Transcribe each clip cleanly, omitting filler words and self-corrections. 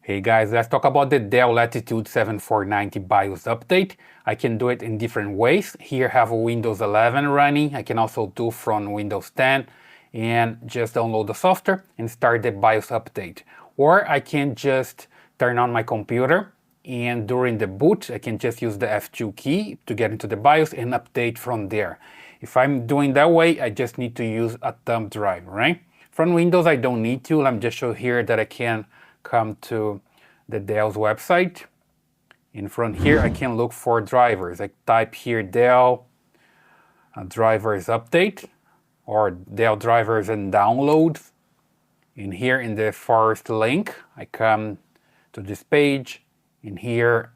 Hey guys, let's talk about the Dell Latitude 7490 BIOS update. I can do it in different ways. Here I have a Windows 11 running. I can also do from Windows 10 and just download the software and start the BIOS update. Or I can just turn on my computer and during the boot I can just use the F2 key to get into the BIOS and update from there. If I'm doing that way, I just need to use a thumb drive, right? From Windows I don't need to. Let me just show here that I can come to the Dell's website. In front here I can look for drivers. I type here Dell drivers update or Dell drivers and downloads. In here in the first link I come to this page. In here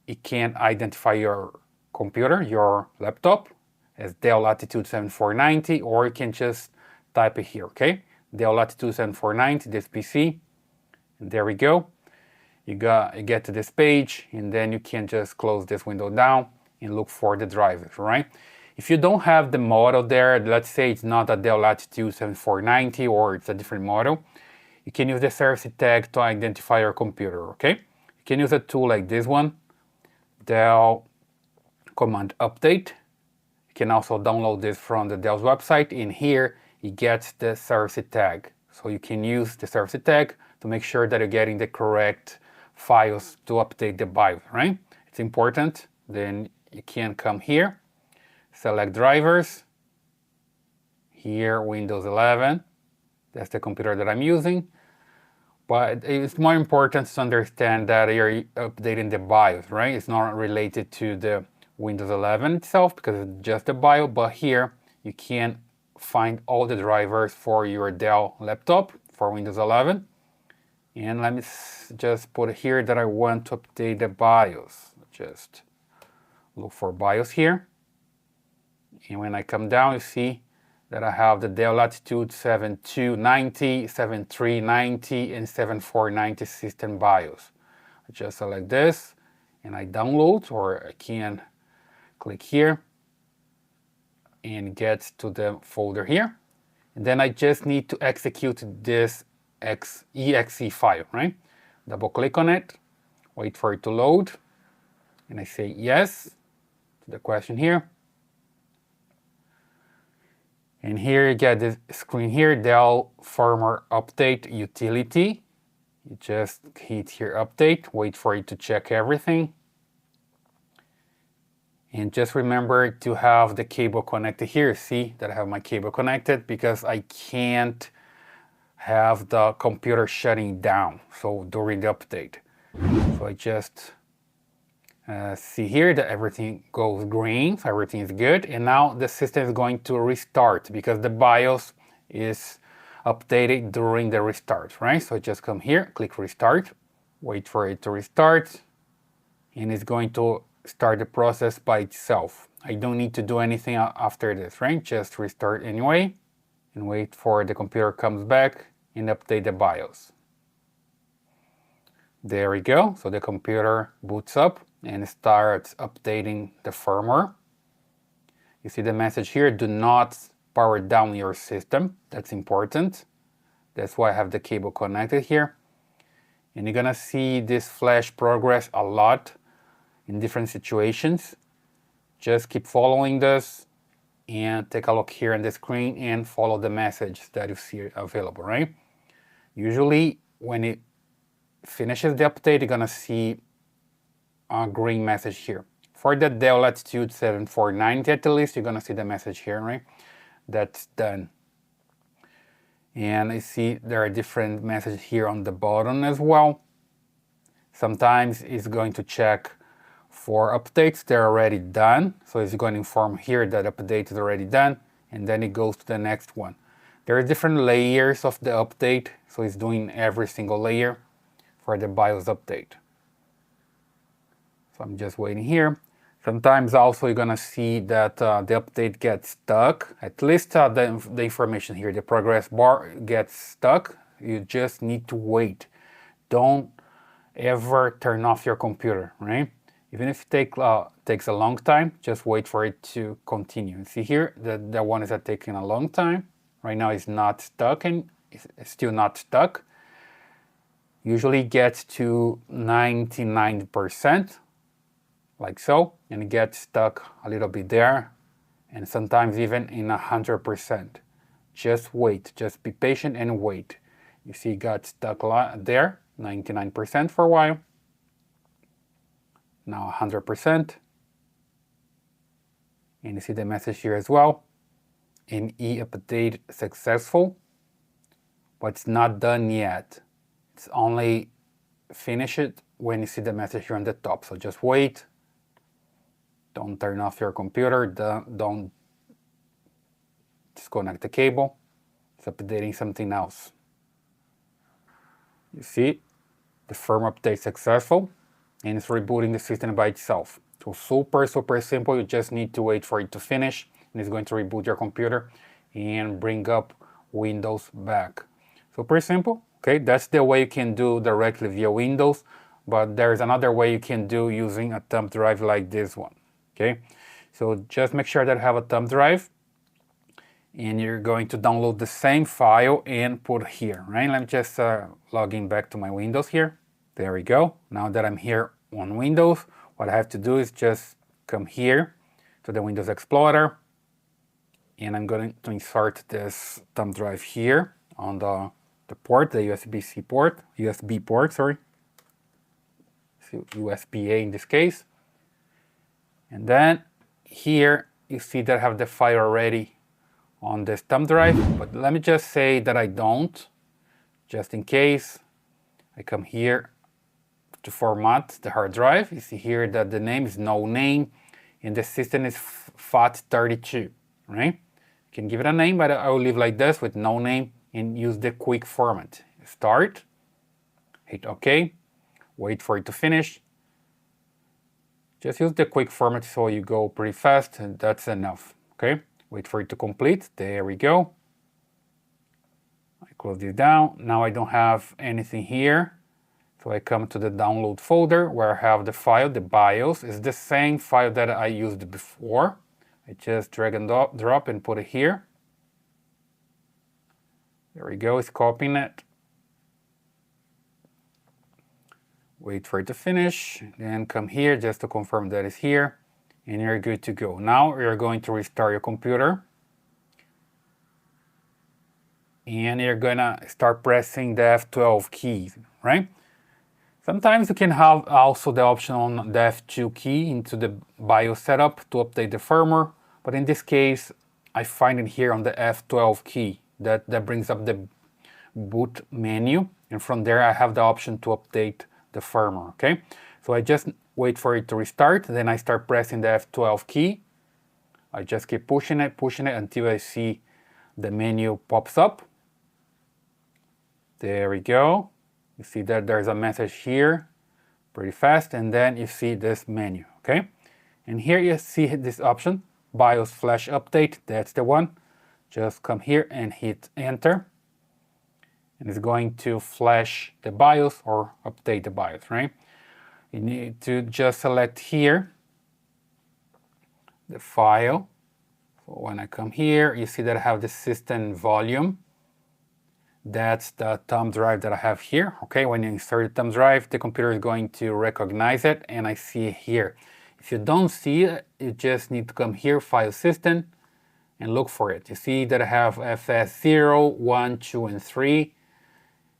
you can identify your computer, your laptop as Dell Latitude 7490, or you can just type it here, okay? Dell Latitude 7490, this PC. And there we go. You get to this page and then you can just close this window down and look for the drivers, right? If you don't have the model there, let's say it's not a Dell Latitude 7490 or it's a different model, you can use the service tag to identify your computer, okay? You can use a tool like this one, Dell Command Update. You can also download this from the Dell's website. In here, you get the service tag. So you can use the service tag to make sure that you're getting the correct files to update the BIOS, right? It's important. Then you can come here, select drivers. Here, Windows 11. That's the computer that I'm using. But it's more important to understand that you're updating the BIOS, right? It's not related to the Windows 11 itself because it's just the BIOS, but here you can find all the drivers for your Dell laptop for Windows 11. And let me just put here that I want to update the BIOS. Just look for BIOS here. And when I come down, you see that I have the Dell Latitude 7290, 7390, and 7490 system BIOS. I just select this and I download, or I can click here and get to the folder here. And then I just need to execute this exe file, right? Double click on it, wait for it to load, and I say yes to the question here. And here you get this screen here, Dell firmware update utility. You just hit here update, wait for it to check everything. And just remember to have the cable connected here. See that I have my cable connected because I can't have the computer shutting down so during the update. So I just see here that everything goes green, so everything is good, and now the system is going to restart because the BIOS is updated during the restart, right? So I just come here, click restart, wait for it to restart, and it's going to start the process by itself. I don't need to do anything after this, right? Just restart anyway and wait for the computer comes back and update the BIOS. There we go. So the computer boots up and starts updating the firmware. You see the message here, do not power down your system. That's important. That's why I have the cable connected here. And you're gonna see this flash progress a lot in different situations. Just keep following this and take a look here on the screen and follow the message that you see available, right? Usually when it finishes the update, you're gonna see a green message here. For the Dell Latitude 7490 at least, you're gonna see the message here, right? That's done. And I see there are different messages here on the bottom as well. Sometimes it's going to check for updates, they're already done. So it's going to inform here that update is already done, and then it goes to the next one. There are different layers of the update, so it's doing every single layer for the BIOS update. So I'm just waiting here. Sometimes also you're gonna see that the update gets stuck. At least the information here, the progress bar gets stuck. You just need to wait. Don't ever turn off your computer, right? Even if it takes a long time, just wait for it to continue. See here, the one is taking a long time. Right now it's not stuck and it's still not stuck. Usually gets to 99%, like so, and it gets stuck a little bit there, and sometimes even in 100%. Just wait, just be patient and wait. You see it got stuck there, 99% for a while. Now 100%. And you see the message here as well. NE update successful, but it's not done yet. It's only finish it when you see the message here on the top. So just wait. Don't turn off your computer. Don't disconnect the cable. It's updating something else. You see, the firmware update successful, and it's rebooting the system by itself. So super simple. You just need to wait for it to finish, and it's going to reboot your computer and bring up Windows back. Super simple. Okay, that's the way you can do directly via Windows, but there's another way you can do using a thumb drive like this one. Okay, so just make sure that you have a thumb drive, and you're going to download the same file and put here, right? Let me just log in back to my Windows here. There we go. Now that I'm here on Windows, what I have to do is just come here to the Windows Explorer, and I'm going to insert this thumb drive here on the port, the USB-C port, USB port, sorry. So USB-A in this case. And then here you see that I have the file already on this thumb drive, but let me just say that I don't, just in case. I come here to format the hard drive. You see here that the name is no name, and the system is FAT32, right? You can give it a name, but I will leave like this with no name and use the quick format. Start, hit OK, wait for it to finish. Just use the quick format so you go pretty fast, and that's enough, okay? Wait for it to complete. There we go. I close this down. Now I don't have anything here. So I come to the download folder where I have the file, the BIOS. It's the same file that I used before. I just drag and drop and put it here. There we go, it's copying it. Wait for it to finish, then come here just to confirm that it's here, and you're good to go. Now you're going to restart your computer, and you're gonna start pressing the F12 key, right? Sometimes you can have also the option on the F2 key into the BIOS setup to update the firmware, but in this case I find it here on the F12 key. That brings up the boot menu, and from there I have the option to update the firmware, okay? So I just wait for it to restart, then I start pressing the F12 key. I just keep pushing it until I see the menu pops up. There we go. You see that there's a message here, pretty fast, and then you see this menu, okay? And here you see this option, BIOS Flash Update, that's the one. Just come here and hit enter, and it's going to flash the BIOS or update the BIOS, right? You need to just select here the file. So when I come here, you see that I have the system volume. That's the thumb drive that I have here. Okay, when you insert the thumb drive, the computer is going to recognize it, and I see it here. If you don't see it, you just need to come here, File System, and look for it. You see that I have FS0, 1, 2, and 3.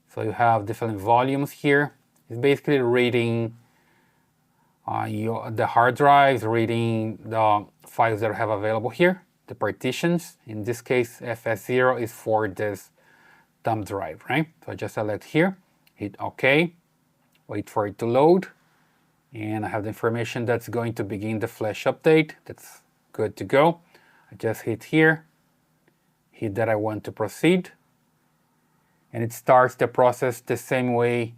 So you have different volumes here. It's basically reading the hard drives, reading the files that I have available here, the partitions. In this case, FS0 is for this thumb drive, right? So I just select here, hit OK, wait for it to load, and I have the information that's going to begin the flash update. That's good to go. I just hit here, hit that I want to proceed, and it starts the process the same way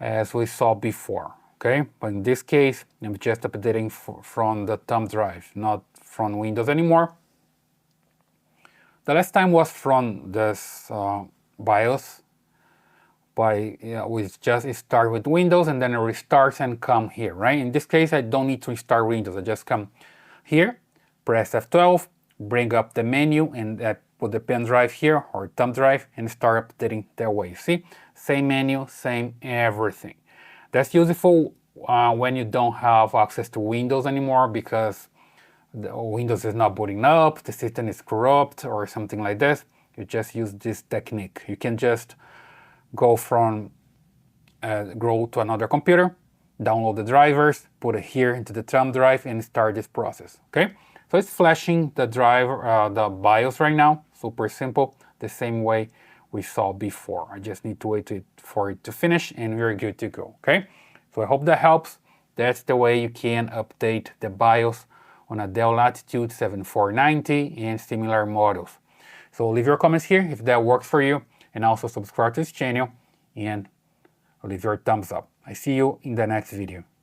as we saw before, okay? But in this case, I'm just updating from the thumb drive, not from Windows anymore. The last time was from this BIOS, we just start with Windows and then it restarts and come here, right? In this case, I don't need to restart Windows. I just come here, press F12, bring up the menu, and put the pen drive here or thumb drive and start updating that way. See, same menu, same everything. That's useful when you don't have access to Windows anymore because the Windows is not booting up, the system is corrupt or something like this. You just use this technique. You can just go to another computer, download the drivers, put it here into the thumb drive, and start this process. Okay, so it's flashing the driver, the BIOS right now. Super simple, the same way we saw before. I just need to wait for it to finish, and we're good to go. Okay, so I hope that helps. That's the way you can update the BIOS on a Dell Latitude 7490 and similar models. So leave your comments here if that works for you, and also subscribe to this channel and leave your thumbs up. I see you in the next video.